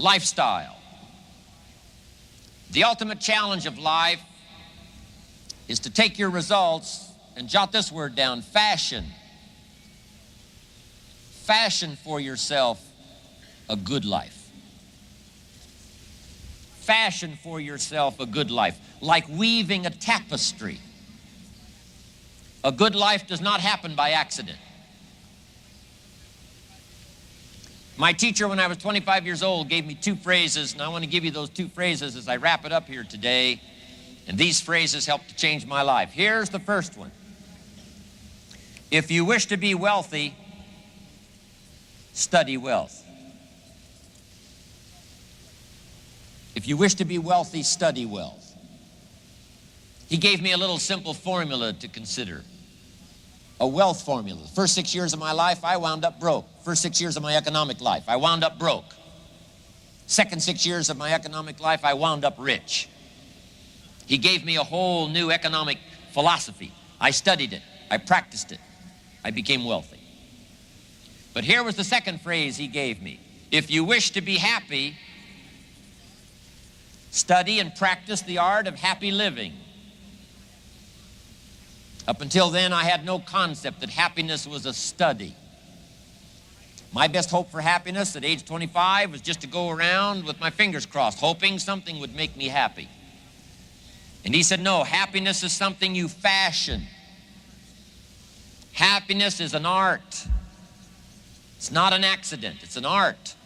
lifestyle. The ultimate challenge of life is to take your results and jot this word down: fashion. Fashion for yourself a good life. Fashion for yourself a good life, like weaving a tapestry. A good life does not happen by accident. My teacher, when I was 25 years old, gave me two phrases, and I want to give you those two phrases as I wrap it up here today. And these phrases helped to change my life. Here's the first one. If you wish to be wealthy, study wealth. If you wish to be wealthy, study wealth. He gave me a little simple formula to consider. A wealth formula. The first 6 years of my life, I wound up broke. First 6 years of my economic life, I wound up broke. Second 6 years of my economic life, I wound up rich. He gave me a whole new economic philosophy. I studied it. I practiced it. I became wealthy. But here was the second phrase he gave me. If you wish to be happy, study and practice the art of happy living. Up until then, I had no concept that happiness was a study. My best hope for happiness at age 25 was just to go around with my fingers crossed, hoping something would make me happy. And he said, no, happiness is something you fashion. Happiness is an art. It's not an accident, it's an art.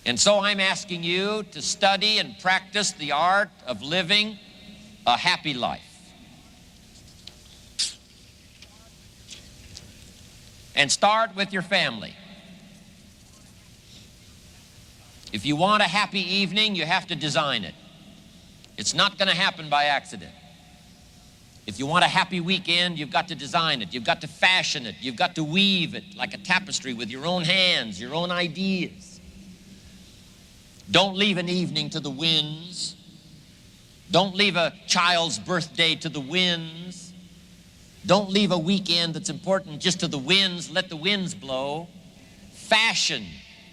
And so I'm asking you to study and practice the art of living a happy life. And start with your family. If you want a happy evening, you have to design it. It's not going to happen by accident. If you want a happy weekend, you've got to design it. You've got to fashion it. You've got to weave it like a tapestry with your own hands, your own ideas. Don't leave an evening to the winds. Don't leave a child's birthday to the winds. Don't leave a weekend that's important just to the winds. Let the winds blow. Fashion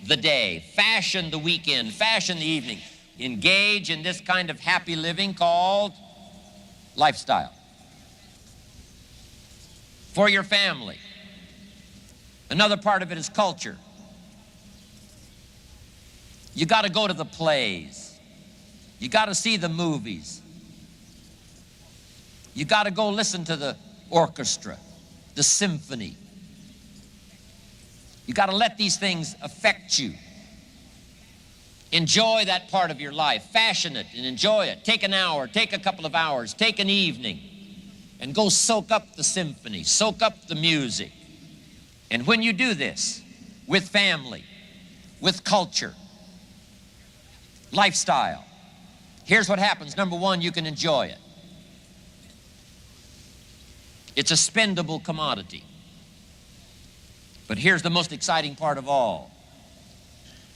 the day. Fashion the weekend. Fashion the evening. Engage in this kind of happy living called lifestyle. For your family. Another part of it is culture. You got to go to the plays. You got to see the movies. You got to go listen to the orchestra, the symphony. You got to let these things affect you. Enjoy that part of your life. Fashion it and enjoy it. Take an hour, take a couple of hours, take an evening, and go soak up the symphony, soak up the music. And when you do this with family, with culture, lifestyle, here's what happens. Number one, you can enjoy it. It's a spendable commodity. But here's the most exciting part of all.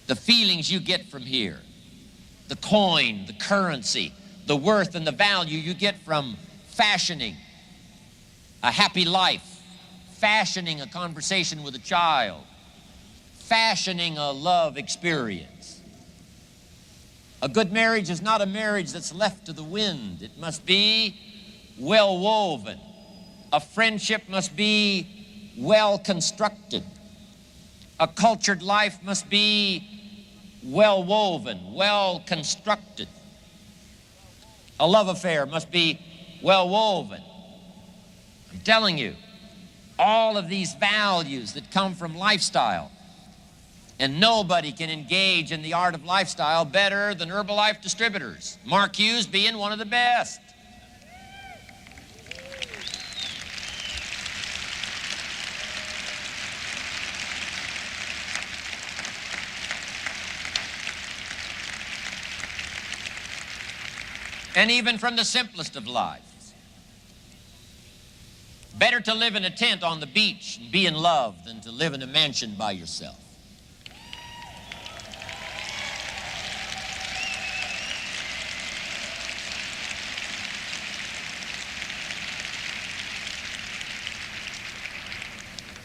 The feelings you get from here, the coin, the currency, the worth and the value you get from fashioning a happy life, fashioning a conversation with a child, fashioning a love experience. A good marriage is not a marriage that's left to the wind. It must be well woven. A friendship must be well constructed. A cultured life must be well woven, well constructed. A love affair must be well woven. I'm telling you, all of these values that come from lifestyle, and nobody can engage in the art of lifestyle better than Herbalife distributors, Mark Hughes being one of the best. And even from the simplest of lives. Better to live in a tent on the beach and be in love than to live in a mansion by yourself.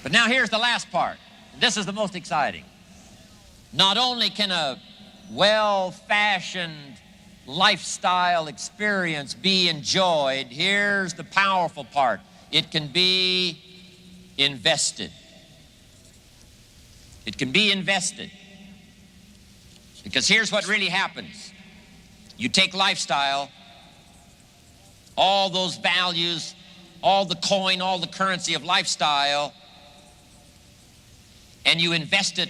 But now here's the last part. This is the most exciting. Not only can a well-fashioned lifestyle experience be enjoyed, here's the powerful part. It can be invested. It can be invested. Because here's what really happens. You take lifestyle, all those values, all the coin, all the currency of lifestyle, and you invest it.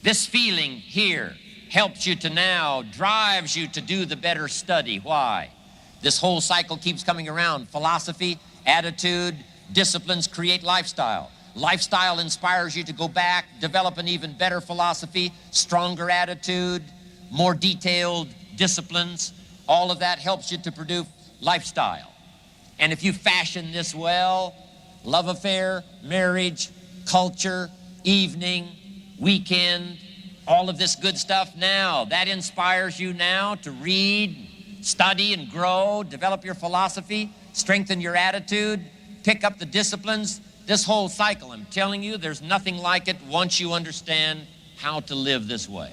This feeling here helps you to now, drives you to do the better study. Why? This whole cycle keeps coming around. Philosophy, attitude, disciplines create lifestyle. Lifestyle inspires you to go back, develop an even better philosophy, stronger attitude, more detailed disciplines. All of that helps you to produce lifestyle. And if you fashion this well, love affair, marriage, culture, evening, weekend, all of this good stuff now, that inspires you now to read, study and grow, develop your philosophy, strengthen your attitude, pick up the disciplines. This whole cycle, I'm telling you, there's nothing like it once you understand how to live this way.